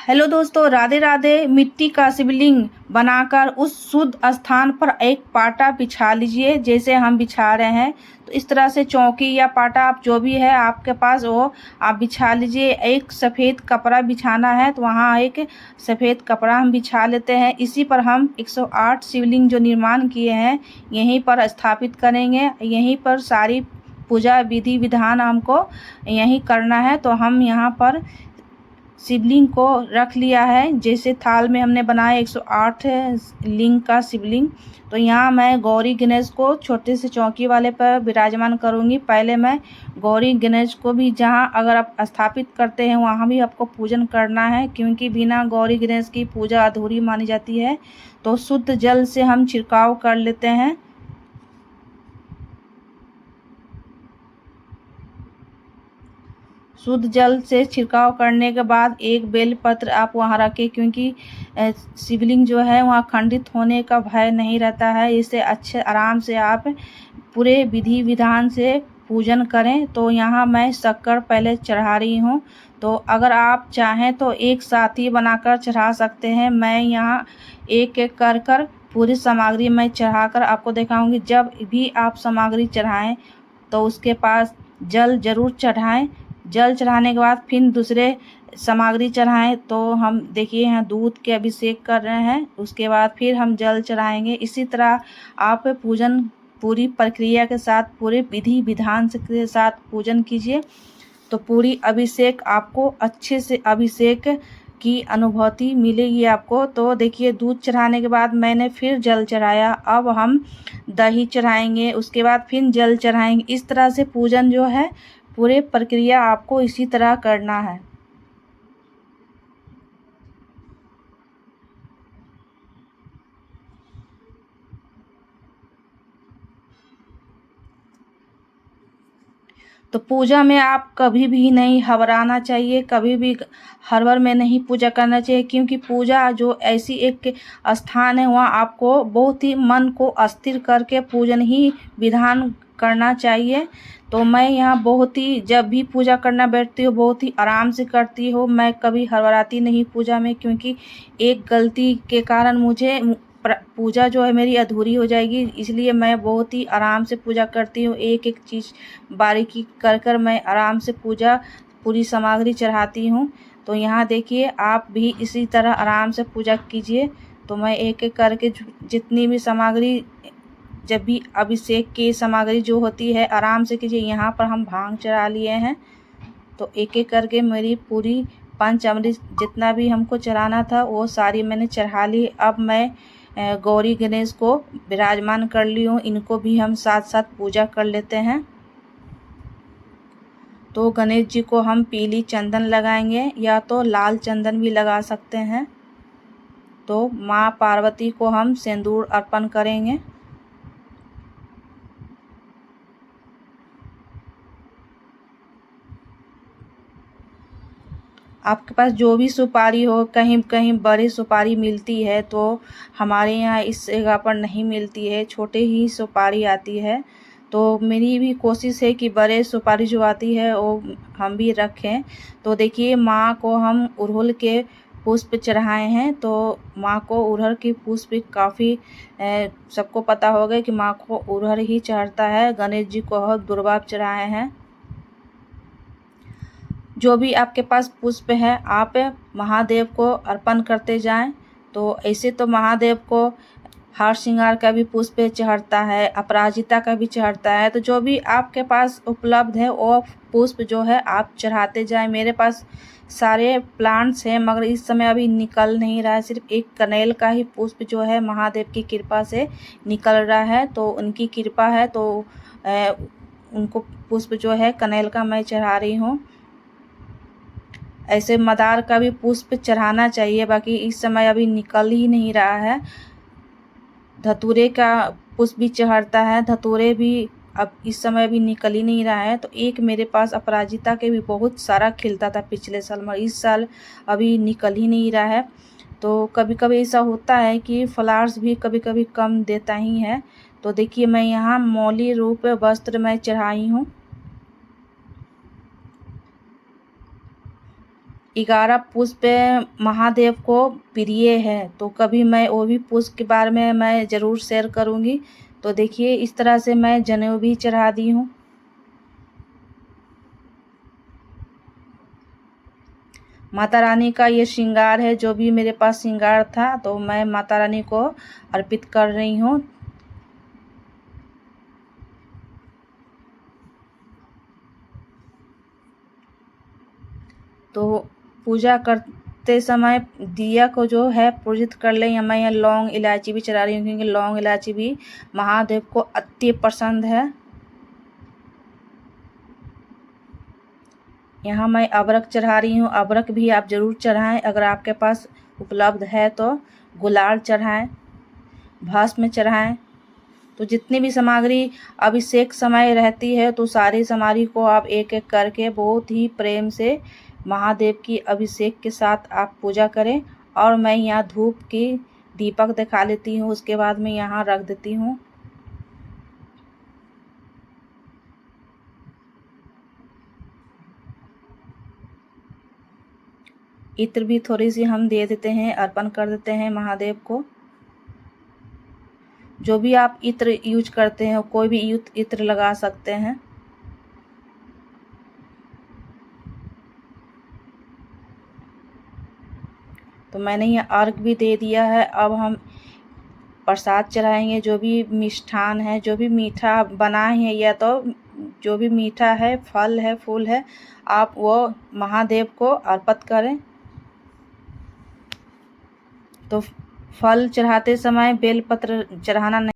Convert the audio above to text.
Hello दोस्तों, राधे राधे। मिट्टी का शिवलिंग बनाकर उस शुद्ध स्थान पर एक पाटा बिछा लीजिए, जैसे हम बिछा रहे हैं। तो इस तरह से चौकी या पाटा आप जो भी है आपके पास वो आप बिछा लीजिए। एक सफ़ेद कपड़ा बिछाना है तो वहाँ एक सफ़ेद कपड़ा हम बिछा लेते हैं। इसी पर हम 108 शिवलिंग जो निर्माण किए हैं यहीं पर स्थापित करेंगे। यहीं पर सारी पूजा विधि विधान हमको यहीं करना है। तो हम यहाँ पर शिवलिंग को रख लिया है, जैसे थाल में हमने बनाया 108 लिंग का शिवलिंग। तो यहाँ मैं गौरी गणेश को छोटे से चौकी वाले पर विराजमान करूँगी। पहले मैं गौरी गणेश को भी जहाँ अगर आप स्थापित करते हैं वहाँ भी आपको पूजन करना है, क्योंकि बिना गौरी गणेश की पूजा अधूरी मानी जाती है। तो शुद्ध जल से हम छिड़काव कर लेते हैं। शुद्ध जल से छिड़काव करने के बाद एक बेलपत्र आप वहाँ रखें, क्योंकि शिवलिंग जो है वहाँ खंडित होने का भय नहीं रहता है। इसे अच्छे आराम से आप पूरे विधि विधान से पूजन करें। तो यहाँ मैं शक्कर पहले चढ़ा रही हूँ। तो अगर आप चाहें तो एक साथ ही बनाकर चढ़ा सकते हैं। मैं यहाँ एक एक कर पूरी सामग्री मैं चढ़ाकर आपको दिखाऊंगी। जब भी आप सामग्री चढ़ाएं तो उसके पास जल ज़रूर चढ़ाएं। जल चढ़ाने के बाद फिर दूसरे सामग्री चढ़ाएं। तो हम देखिए यहाँ दूध के अभिषेक कर रहे हैं, उसके बाद फिर हम जल चढ़ाएंगे। इसी तरह आप पूजन पूरी प्रक्रिया के साथ पूरे विधि विधान के साथ पूजन कीजिए। तो पूरी अभिषेक आपको अच्छे से अभिषेक की अनुभूति मिलेगी आपको। तो देखिए दूध चढ़ाने के बाद मैंने फिर जल चढ़ाया। अब हम दही चढ़ाएंगे, उसके बाद फिर जल चढ़ाएंगे। इस तरह से पूजन जो है पूरे प्रक्रिया आपको इसी तरह करना है। तो पूजा में आप कभी भी नहीं घबराना चाहिए, कभी भी हड़बड़ में नहीं पूजा करना चाहिए, क्योंकि पूजा जो ऐसी एक स्थान है वहाँ आपको बहुत ही मन को स्थिर करके पूजन ही विधान करना चाहिए। तो मैं यहाँ बहुत ही जब भी पूजा करना बैठती हूँ बहुत ही आराम से करती हूँ। मैं कभी हड़बड़ाती नहीं पूजा में, क्योंकि एक गलती के कारण मुझे पूजा जो है मेरी अधूरी हो जाएगी। इसलिए मैं बहुत ही आराम से पूजा करती हूँ। एक एक चीज़ बारीकी कर मैं आराम से पूजा पूरी सामग्री चढ़ाती हूँ। तो यहाँ देखिए आप भी इसी तरह आराम से पूजा कीजिए। तो मैं एक एक करके जितनी भी सामग्री जब भी अभिषेक की सामग्री जो होती है आराम से कीजिए। यहाँ पर हम भांग चढ़ा लिए हैं। तो एक एक करके मेरी पूरी पंचामृत जितना भी हमको चढ़ाना था वो सारी मैंने चढ़ा ली। अब मैं गौरी गणेश को विराजमान कर ली हूँ। इनको भी हम साथ साथ पूजा कर लेते हैं। तो गणेश जी को हम पीली चंदन लगाएंगे या तो लाल चंदन भी लगा सकते हैं। तो माँ पार्वती को हम सिंदूर अर्पण करेंगे। आपके पास जो भी सुपारी हो, कहीं कहीं बड़ी सुपारी मिलती है, तो हमारे यहाँ इस जगह पर नहीं मिलती है, छोटे ही सुपारी आती है। तो मेरी भी कोशिश है कि बड़े सुपारी जो आती है वो हम भी रखें। तो देखिए माँ को हम अड़हुल के पुष्प चढ़ाए हैं। तो माँ को अड़हुल के पुष्प काफ़ी सबको पता होगा कि माँ को अड़हुल ही चढ़ता है। गणेश जी को हम दुर्वा चढ़ाए हैं। जो भी आपके पास पुष्प है आप महादेव को अर्पण करते जाएं। तो ऐसे तो महादेव को हार श्रृंगार का भी पुष्प चढ़ता है, अपराजिता का भी चढ़ता है। तो जो भी आपके पास उपलब्ध है वो पुष्प जो है आप चढ़ाते जाएं। मेरे पास सारे प्लांट्स हैं मगर इस समय अभी निकल नहीं रहा है। सिर्फ एक कनेल का ही पुष्प जो है महादेव की कृपा से निकल रहा है। तो उनकी कृपा है। तो उनको पुष्प जो है कनेल का मैं चढ़ा रही हूँ। ऐसे मदार का भी पुष्प चढ़ाना चाहिए, बाकी इस समय अभी निकल ही नहीं रहा है। धतूरे का पुष्प भी चढ़ता है, धतूरे भी अब इस समय भी निकल ही नहीं रहा है। तो एक मेरे पास अपराजिता के भी बहुत सारा खिलता था पिछले साल, मगर इस साल अभी निकल ही नहीं रहा है। तो कभी कभी ऐसा होता है कि फ्लावर्स भी कभी कभी कम देता ही है। तो देखिए मैं यहाँ मौली रूप वस्त्र में चढ़ाई हूँ। 11 पुष्प महादेव को प्रिय है, तो कभी मैं वो भी पुष्प के बारे में मैं ज़रूर शेयर करूँगी। तो देखिए इस तरह से मैं जनेऊ भी चढ़ा दी हूँ। माता रानी का ये श्रृंगार है, जो भी मेरे पास श्रृंगार था तो मैं माता रानी को अर्पित कर रही हूँ। तो पूजा करते समय दिया को जो है पूजित कर लें। या मैं यहाँ लौंग इलायची भी चढ़ा रही हूँ, क्योंकि लौंग इलायची भी महादेव को अति पसंद है। यहाँ मैं अबरक चढ़ा रही हूँ। अबरक भी आप ज़रूर चढ़ाएं, अगर आपके पास उपलब्ध है तो। गुलाल चढ़ाएं, भस्म चढ़ाएं। तो जितनी भी सामग्री अभिषेक समय रहती है, तो सारी सामग्री को आप एक एक करके बहुत ही प्रेम से महादेव की अभिषेक के साथ आप पूजा करें। और मैं यहाँ धूप की दीपक दिखा लेती हूँ, उसके बाद मैं यहाँ रख देती हूँ। इत्र भी थोड़ी सी हम दे देते हैं, अर्पण कर देते हैं महादेव को। जो भी आप इत्र यूज करते हैं, कोई भी इत्र लगा सकते हैं। तो मैंने ये अर्घ भी दे दिया है। अब हम प्रसाद चढ़ाएंगे। जो भी मिष्ठान है, जो भी मीठा बनाए हैं, या तो जो भी मीठा है, फल है, फूल है, आप वो महादेव को अर्पित करें। तो फल चढ़ाते समय बेलपत्र चढ़ाना नहीं